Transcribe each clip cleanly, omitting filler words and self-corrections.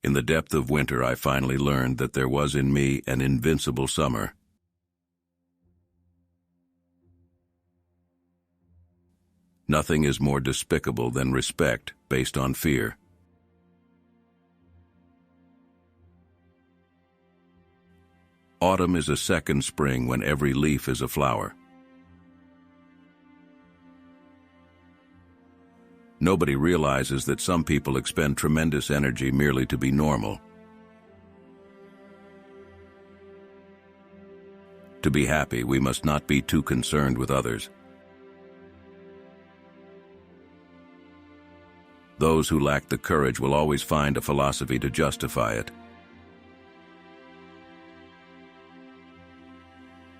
In the depth of winter, I finally learned that there was in me an invincible summer. Nothing is more despicable than respect based on fear. Autumn is a second spring when every leaf is a flower. Nobody realizes that some people expend tremendous energy merely to be normal. To be happy, we must not be too concerned with others. Those who lack the courage will always find a philosophy to justify it.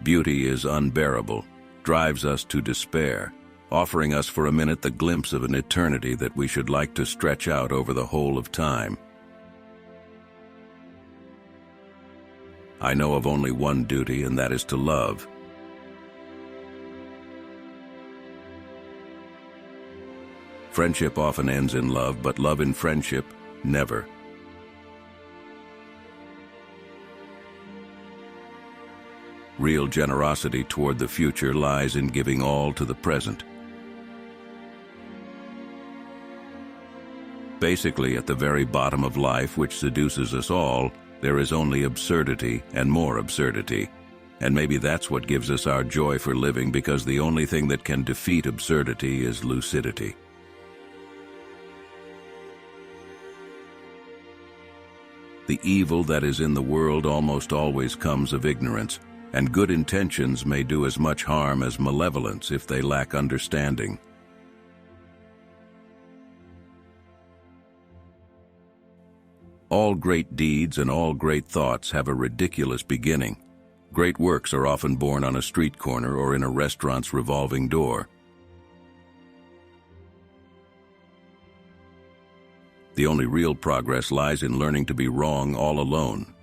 Beauty is unbearable, drives us to despair, offering us for a minute the glimpse of an eternity that we should like to stretch out over the whole of time. I know of only one duty, and that is to love. Friendship often ends in love, but love in friendship, never. Real generosity toward the future lies in giving all to the present. Basically, at the very bottom of life, which seduces us all, there is only absurdity and more absurdity. And maybe that's what gives us our joy for living, because the only thing that can defeat absurdity is lucidity. The evil that is in the world almost always comes of ignorance, and good intentions may do as much harm as malevolence if they lack understanding. All great deeds and all great thoughts have a ridiculous beginning. Great works are often born on a street corner or in a restaurant's revolving door. The only real progress lies in learning to be wrong all alone.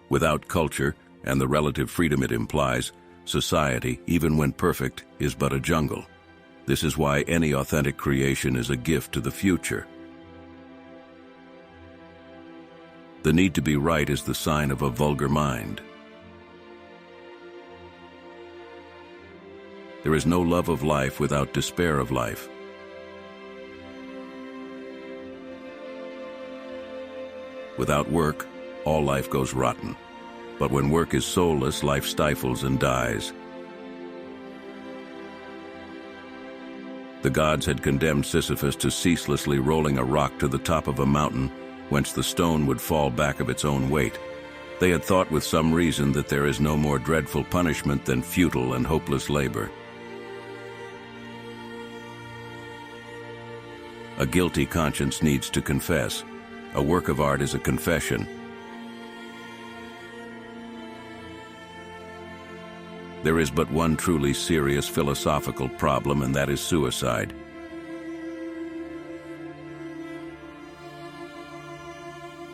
Without culture, and the relative freedom it implies, society, even when perfect, is but a jungle. This is why any authentic creation is a gift to the future. The need to be right is the sign of a vulgar mind. There is no love of life without despair of life. Without work, all life goes rotten. But when work is soulless, life stifles and dies. The gods had condemned Sisyphus to ceaselessly rolling a rock to the top of a mountain, whence the stone would fall back of its own weight. They had thought with some reason that there is no more dreadful punishment than futile and hopeless labor. A guilty conscience needs to confess. A work of art is a confession. There is but one truly serious philosophical problem, and that is suicide.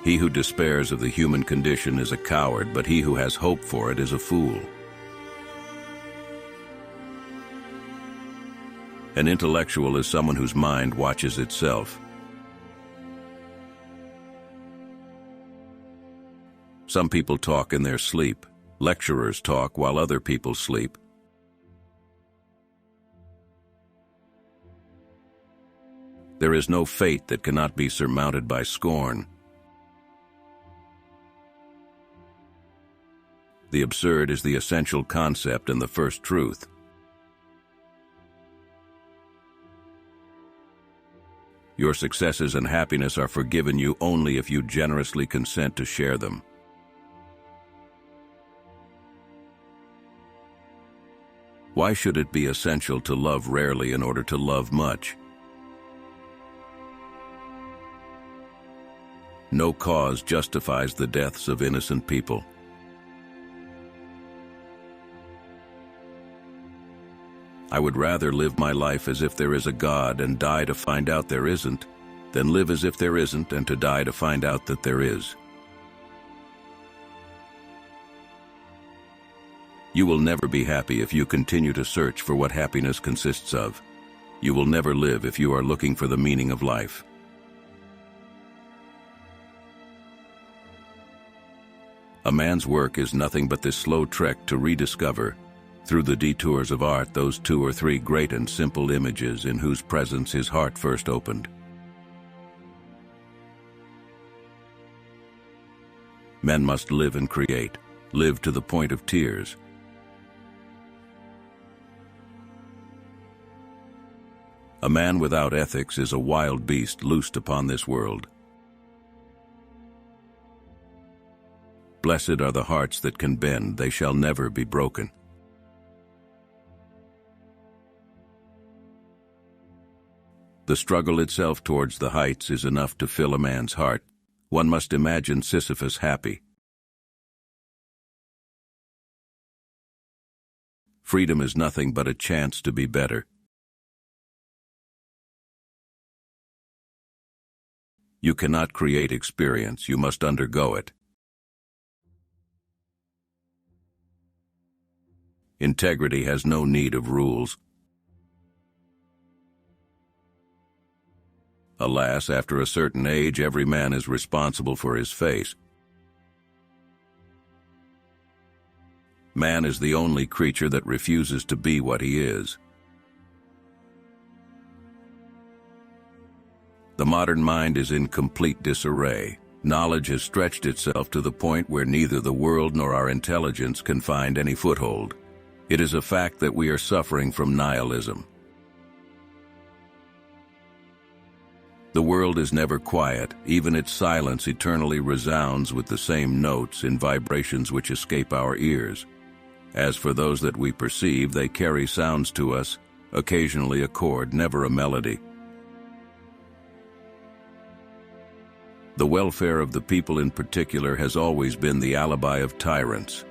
He who despairs of the human condition is a coward, but he who has hope for it is a fool. An intellectual is someone whose mind watches itself. Some people talk in their sleep. Lecturers talk while other people sleep. There is no fate that cannot be surmounted by scorn. The absurd is the essential concept and the first truth. Your successes and happiness are forgiven you only if you generously consent to share them. Why should it be essential to love rarely in order to love much? No cause justifies the deaths of innocent people. I would rather live my life as if there is a God and die to find out there isn't, than live as if there isn't and to die to find out that there is. You will never be happy if you continue to search for what happiness consists of. You will never live if you are looking for the meaning of life. A man's work is nothing but this slow trek to rediscover, through the detours of art, those 2 or 3 great and simple images in whose presence his heart first opened. Men must live and create, live to the point of tears. A man without ethics is a wild beast loosed upon this world. Blessed are the hearts that can bend, they shall never be broken. The struggle itself towards the heights is enough to fill a man's heart. One must imagine Sisyphus happy. Freedom is nothing but a chance to be better. You cannot create experience, you must undergo it. Integrity has no need of rules. Alas, after a certain age, every man is responsible for his face. Man is the only creature that refuses to be what he is. The modern mind is in complete disarray. Knowledge has stretched itself to the point where neither the world nor our intelligence can find any foothold. It is a fact that we are suffering from nihilism. The world is never quiet, even its silence eternally resounds with the same notes in vibrations which escape our ears. As for those that we perceive, they carry sounds to us, occasionally a chord, never a melody. The welfare of the people in particular has always been the alibi of tyrants.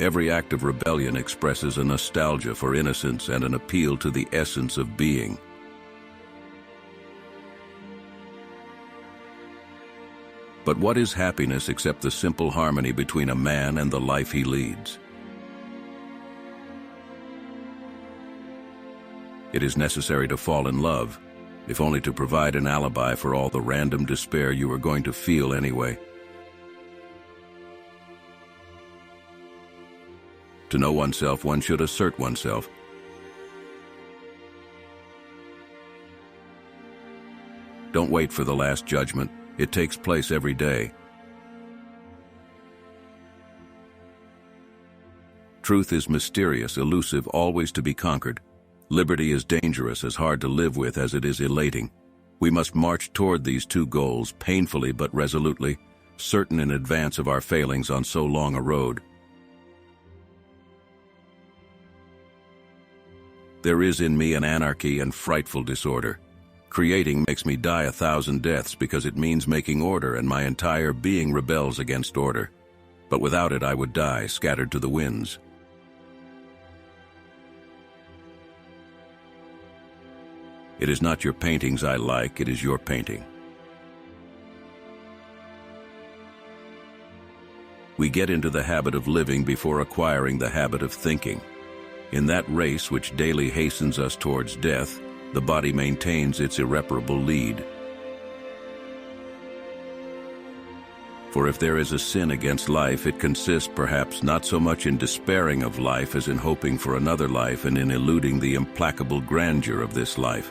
Every act of rebellion expresses a nostalgia for innocence and an appeal to the essence of being. But what is happiness except the simple harmony between a man and the life he leads? It is necessary to fall in love, if only to provide an alibi for all the random despair you are going to feel anyway. To know oneself, one should assert oneself. Don't wait for the last judgment. It takes place every day. Truth is mysterious, elusive, always to be conquered. Liberty is dangerous, as hard to live with as it is elating. We must march toward these 2 goals, painfully but resolutely, certain in advance of our failings on so long a road. There is in me an anarchy and frightful disorder. Creating makes me die 1,000 deaths because it means making order, and my entire being rebels against order. But without it I would die, scattered to the winds. It is not your paintings I like, it is your painting. We get into the habit of living before acquiring the habit of thinking. In that race which daily hastens us towards death, the body maintains its irreparable lead. For if there is a sin against life, it consists perhaps not so much in despairing of life as in hoping for another life and in eluding the implacable grandeur of this life.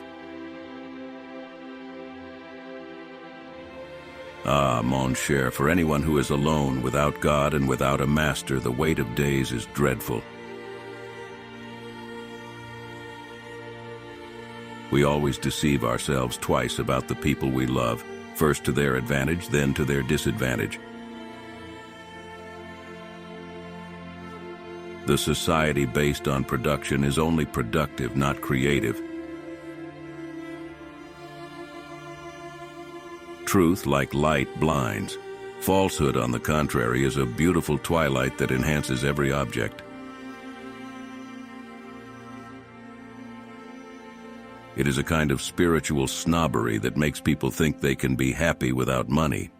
Ah, mon cher, for anyone who is alone, without God and without a master, the weight of days is dreadful. We always deceive ourselves twice about the people we love, first to their advantage, then to their disadvantage. The society based on production is only productive, not creative. Truth, like light, blinds. Falsehood, on the contrary, is a beautiful twilight that enhances every object. It is a kind of spiritual snobbery that makes people think they can be happy without money.